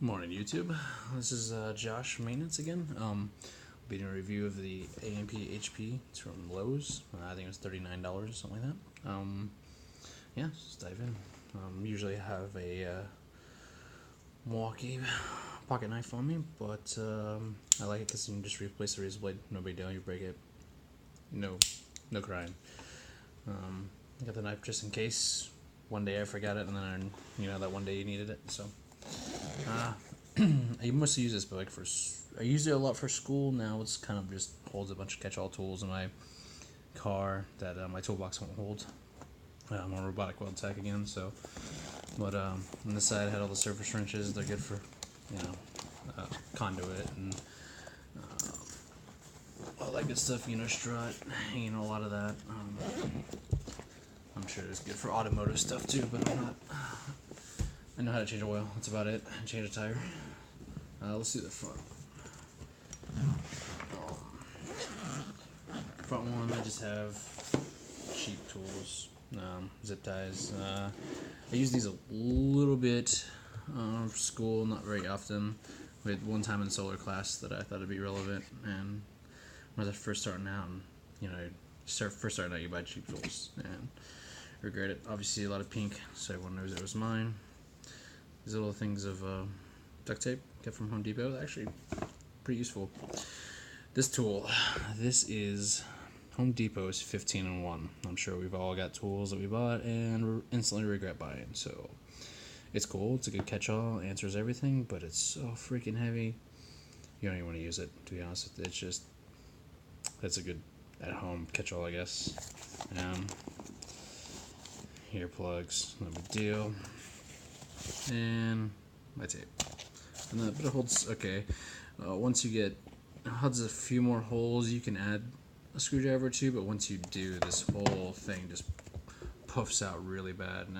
Morning, YouTube. This is Josh Maintenance again. Be doing a review of the AWP HP. It's from Lowe's. I think it was $39, something like that. Yeah, let's dive in. Usually have a Milwaukee pocket knife on me, but I like it because you can just replace the razor blade. No big deal. You break it. No crying. I got the knife just in case. One day I forgot it, and then that one day you needed it. So. I mostly use this, but I use it a lot for school. Now it's kind of just holds a bunch of catch-all tools in my car that my toolbox won't hold. I'm a robotic weld tech again, so. But on this side, I had all the surface wrenches. They're good for, conduit and all that good stuff. Strut, a lot of that. I'm sure it's good for automotive stuff too, but I'm not. I know how to change oil. That's about it. Change a tire. Let's do the front. Front one, I just have cheap tools, zip ties. I use these a little bit for school, not very often. We had one time in solar class that I thought would be relevant, and when I was first starting out, first starting out, you buy cheap tools, and regret it. Obviously, a lot of pink, so everyone knows it was mine. These little things of duct tape get from Home Depot. They're actually pretty useful. This tool, this is Home Depot's 15-in-1. I'm sure we've all got tools that we bought and instantly regret buying. So it's cool. It's a good catch-all. Answers everything, but it's so freaking heavy. You don't even want to use it, to be honest with you. It's a good at-home catch-all, I guess. Earplugs, no big deal. And my tape. But it holds okay. Once you get, it has a few more holes, you can add a screwdriver or two, but once you do, this whole thing just puffs out really bad, and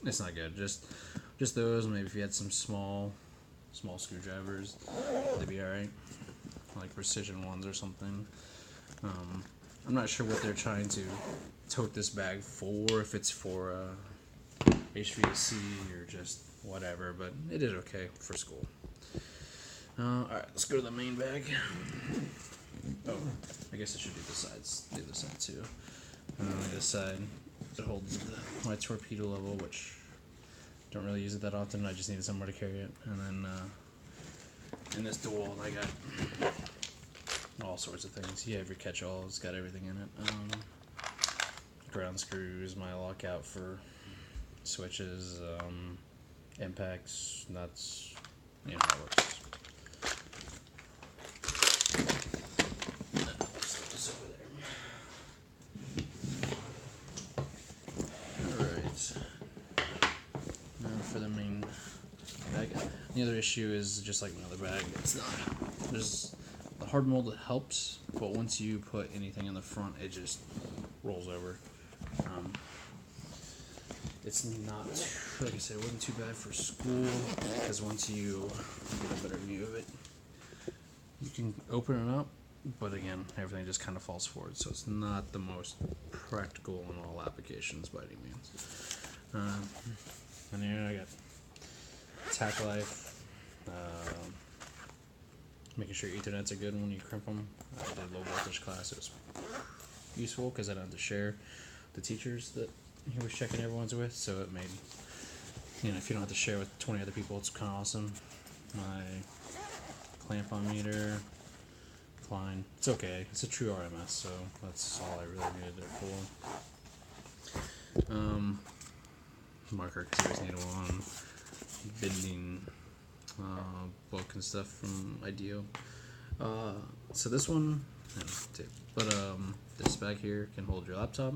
it's not good. Just those. Maybe if you had some small screwdrivers, they'd be alright, like precision ones or something. I'm not sure what they're trying to tote this bag for. If it's for HVAC or just whatever, but it is okay for school. Alright, let's go to the main bag. Oh, I guess I should do the other side too. This side, it holds my Torpedo Level, which don't really use it that often. I just needed somewhere to carry it. And then in this dual, I got all sorts of things. Yeah, every catch-all has got everything in it. Ground screws, my lockout for switches, impacts, nuts, how it works. Alright. Now for the main bag. The other issue is just like another bag. The hard mold helps, but once you put anything in the front, it just rolls over. It's not, like I said, it wasn't too bad for school, because once you get a better view of it, you can open it up, but again, everything just kind of falls forward, so it's not the most practical in all applications by any means. And here I got tack life, making sure your Ethernets are good when you crimp them. I did low voltage class. It was useful because I didn't have to share the teachers that he was checking everyone's with, so it made, if you don't have to share with 20 other people, it's kind of awesome. My clamp on meter, fine. It's okay. It's a true RMS, so that's all I really needed it for. Marker, because I always need one. Bending book and stuff from IDEO. So this one, but this bag here can hold your laptop.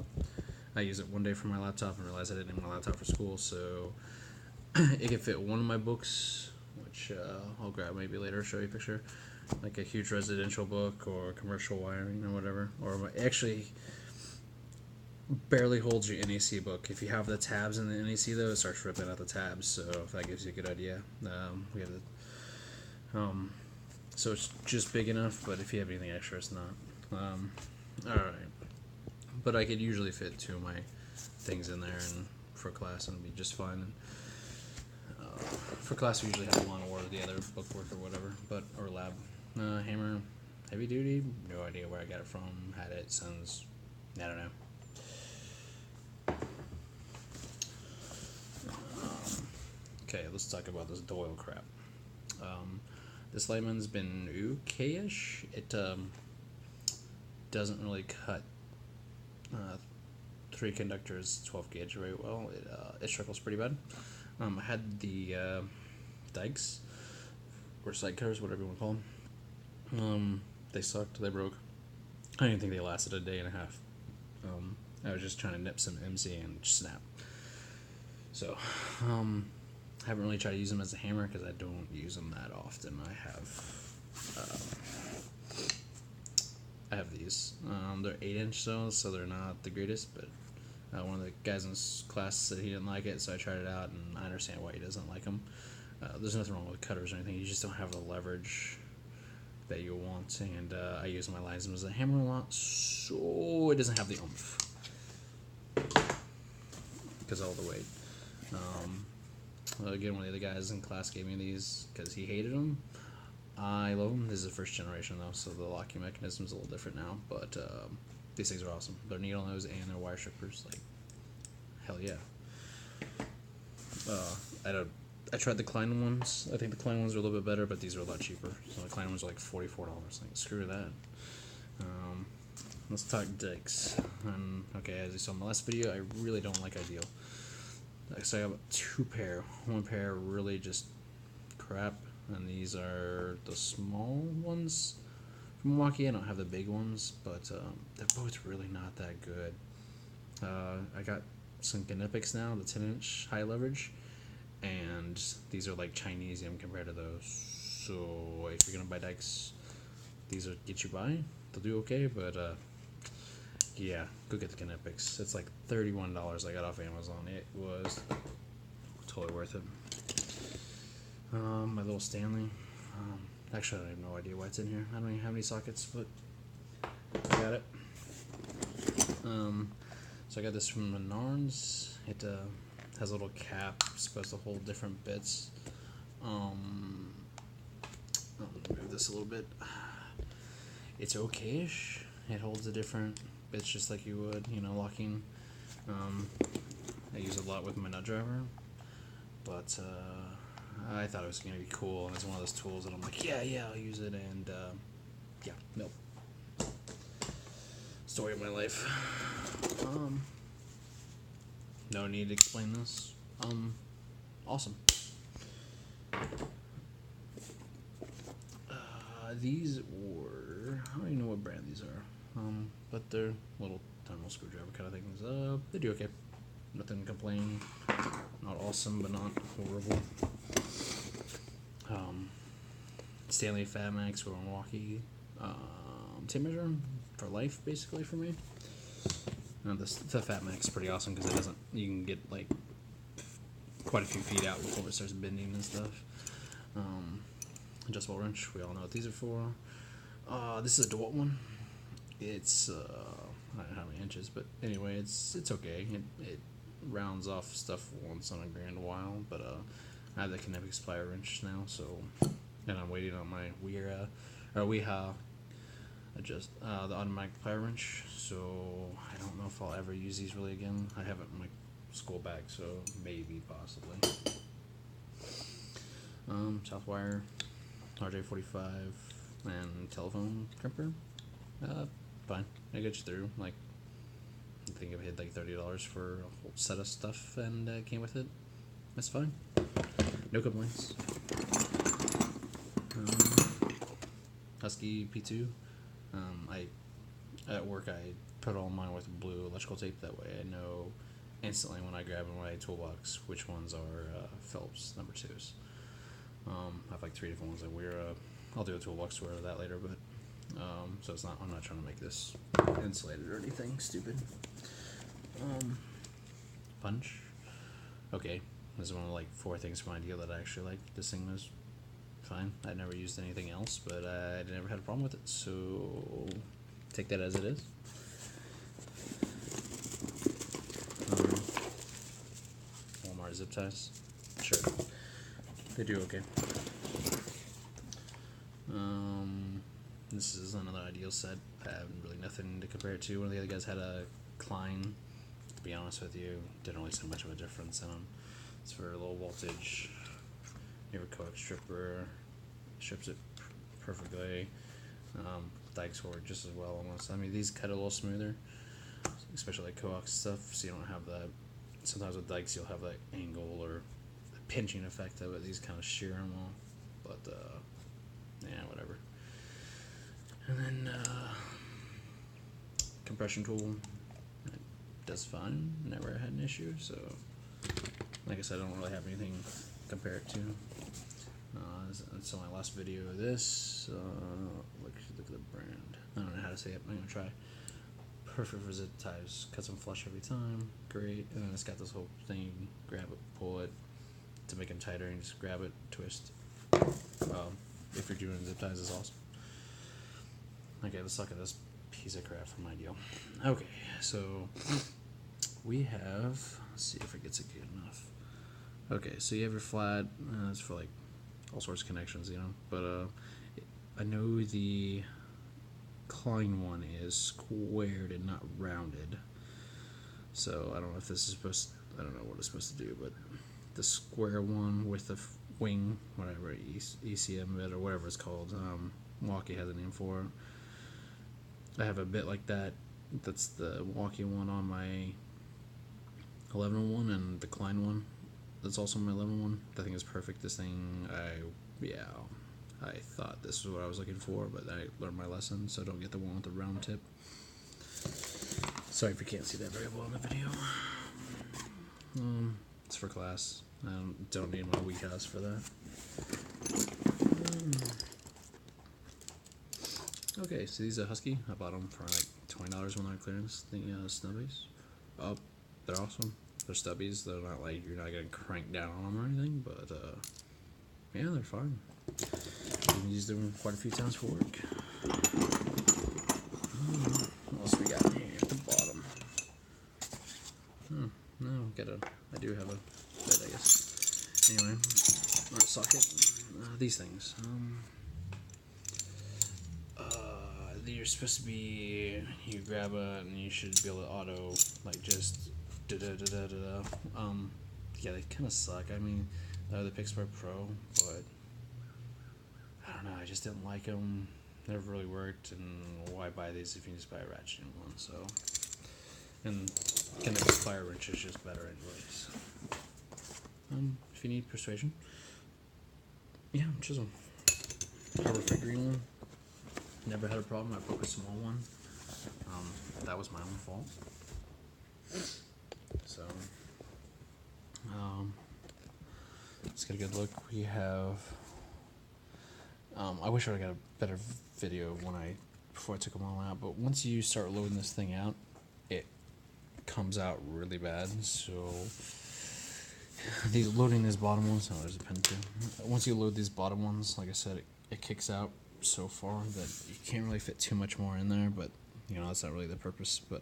I used it one day for my laptop and realized I didn't need my laptop for school, so it can fit one of my books, which I'll grab maybe later, show you a picture, like a huge residential book or commercial wiring or whatever, or actually barely holds your NAC book. If you have the tabs in the NAC though, it starts ripping out the tabs, so if that gives you a good idea. We have so it's just big enough, but if you have anything extra, it's not. Alright. But I could usually fit two of my things in there and for class and it'd be just fine. For class, we usually have one or the other, bookwork or whatever, or lab. Hammer, heavy duty. No idea where I got it from. Had it since I don't know. Okay, let's talk about this Doyle crap. This Lightman's been okay-ish. It doesn't really cut 3 conductors 12 gauge very well. It struggles pretty bad. I had the dikes or side cutters, whatever you want to call them. They sucked. They broke. I didn't think they lasted a day and a half. I was just trying to nip some MC and snap. So, haven't really tried to use them as a hammer because I don't use them that often. I have these. They're 8-inch though, so they're not the greatest. But one of the guys in this class said he didn't like it, so I tried it out, and I understand why he doesn't like them. There's nothing wrong with cutters or anything. You just don't have the leverage that you want, and I use my linesman as a hammer a lot, so it doesn't have the oomph because of all the weight. Again, one of the other guys in class gave me these because he hated them. I love them. This is the first generation though, so the locking mechanism is a little different now, but these things are awesome. They're needle nose and they're wire strippers. Like, hell yeah. I tried the Klein ones. I think the Klein ones are a little bit better, but these are a lot cheaper. So the Klein ones are like $44. Like, screw that. Let's talk dikes. And okay, as you saw in the last video, I really don't like Ideal. So I have 2 pair. One pair really just crap, and these are the small ones from Milwaukee. I don't have the big ones, but they're both really not that good. I got some Gnepics now, the 10-inch high leverage, and these are like Chinesium compared to those. So if you're gonna buy dikes, these will get you by. They'll do okay, but yeah, go get the Gnepics. It's like $31 I got off Amazon. It was totally worth it. My little Stanley. Actually, I have no idea why it's in here. I don't even have any sockets, but I got it. So I got this from Menards. It has a little cap supposed to hold different bits. I'll move this a little bit. It's okay-ish. It holds the different bits just like you would, locking. I use it a lot with my nut driver, but I thought it was going to be cool, and it's one of those tools that I'm like, yeah, I'll use it, and yeah, nope. Story of my life. No need to explain this. Awesome. These were, I don't even know what brand these are, but they're little tunnel screwdriver kind of things. They do okay. Nothing to complain. Not awesome, but not horrible. Stanley Fat Max for Milwaukee. Tape measure for life, basically, for me. The Fat Max is pretty awesome because you can get like quite a few feet out before it starts bending and stuff. Adjustable wrench, we all know what these are for. This is a DeWalt one. It's I don't know how many inches, but anyway, it's okay. It rounds off stuff once on a grand while, but I have the Kinetic plier wrench now, so, and I'm waiting on my Weha the automatic plier wrench, so I don't know if I'll ever use these really again. I have it in my school bag, so maybe, possibly. Southwire, RJ45, and telephone crimper. Fine. I get you through. Like, I think I paid like $30 for a whole set of stuff, and it came with it. That's fine. No complaints. Husky P2. At work I put all mine with blue electrical tape. That way I know instantly when I grab in my toolbox which ones are Phillips number 2s. I have like 3 different ones. I'll do a toolbox tour of that later, but so I'm not trying to make this insulated or anything stupid. Punch. Okay, this is one of like 4 things from Ideal that I actually like. This thing was fine. I never used anything else, but I never had a problem with it, so take that as it is. Walmart zip ties. Sure. they do okay. This is another ideal set. I have really nothing to compare it to. One of the other guys had a Klein. To be honest with you, didn't really see much of a difference in them. It's for low voltage. You have a coax stripper, strips it perfectly. Dikes work just as well almost. I mean, these cut a little smoother, especially like coax stuff, so you don't have that. Sometimes with dikes you'll have that angle or the pinching effect of it. These kind of shear them all, but yeah, whatever. And then compression tool, it does fine. Never had an issue. So, like I said, I don't really have anything to compare it to. That's my last video of this. Look at the brand. I don't know how to say it. I'm gonna try. Perfect for zip ties. Cuts them flush every time. Great. And then it's got this whole thing. You can grab it, pull it to make them tighter, and just grab it, twist. If you're doing zip ties, is awesome. Okay, let's look at this piece of crap from Ideal. Okay, so we have. Let's see if it gets it good enough. Okay, so you have your flat. It's for like all sorts of connections, you know. But I know the Klein one is squared and not rounded. So I don't know if this is supposed. I don't know what it's supposed to do, but the square one with the wing, whatever ECM bit or whatever it's called. Milwaukee has a name for it. I have a bit like that. That's the Milwaukee one on my 1101, and the Klein one that's also my 1101. That thing is perfect. This thing, I thought this was what I was looking for, but I learned my lesson, so don't get the one with the round tip. Sorry if you can't see that very well in the video. It's for class. I don't need my weak house for that. Okay, so these are Husky. I bought them for like $20 when they're clearance. Stubbies. Oh, they're awesome. They're stubbies. They're not like you're not gonna crank down on them or anything, but yeah, they're fine. You can use them quite a few times for work. What else we got here at the bottom? No, I do have a bed, I guess. Anyway, or a socket. These things. You're supposed to be. You grab it and you should be able to auto like just da-da-da-da-da. Yeah, they kind of suck. I mean, the Pixar Pro, but I don't know. I just didn't like them. Never really worked. And why buy these if you can just buy a ratcheting one? So, and connected fire wrench is just better anyways. If you need persuasion, yeah, chisel. Harbor Freight green one. Never had a problem. I broke a small one. That was my own fault. So, let's get a good look. We have. I wish I would have got a better video before I took them all out. But once you start loading this thing out, it comes out really bad. So, loading these bottom ones. Oh, there's a pen too. Once you load these bottom ones, like I said, it kicks out so far that you can't really fit too much more in there. But you know that's not really the purpose. But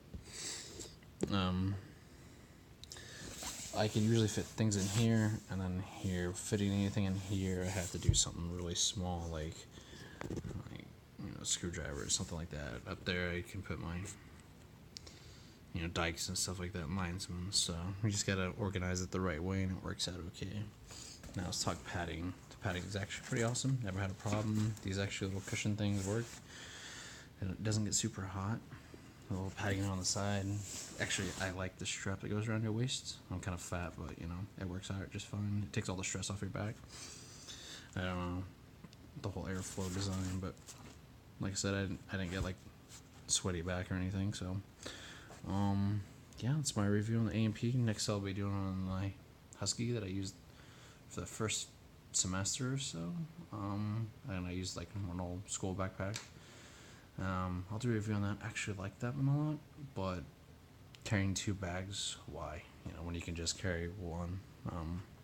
I can usually fit things in here and then here. Fitting anything in here, I have to do something really small, like a screwdriver or something like that. Up there, I can put my dikes and stuff like that, linesmen. So we just gotta organize it the right way, and it works out okay. Now let's talk padding. The padding is actually pretty awesome. Never had a problem. These actually little cushion things work, and it doesn't get super hot. A little padding on the side. Actually, I like the strap that goes around your waist. I'm kind of fat, but it works out just fine. It takes all the stress off your back. I don't know the whole airflow design, but like I said, I didn't get like sweaty back or anything. So, yeah, that's my review on the AWP. Next, I'll be doing on my Husky that I used for the first semester or so. And I used like an old school backpack. I'll do a review on that. I actually like that one a lot, but carrying 2 bags, why? When you can just carry one.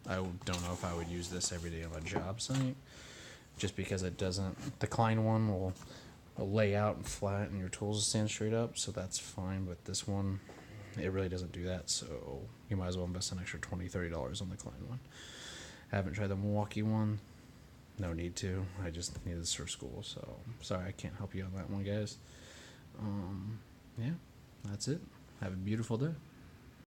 I don't know if I would use this every day on a job site, just because it doesn't. The Klein one will lay out and flat, and your tools will stand straight up, so that's fine. But this one, it really doesn't do that. So you might as well invest an extra $20-$30 on the Klein one. Haven't tried the Milwaukee one. No need to. I just need this for school, so sorry I can't help you on that one, guys. Yeah, that's it. Have a beautiful day.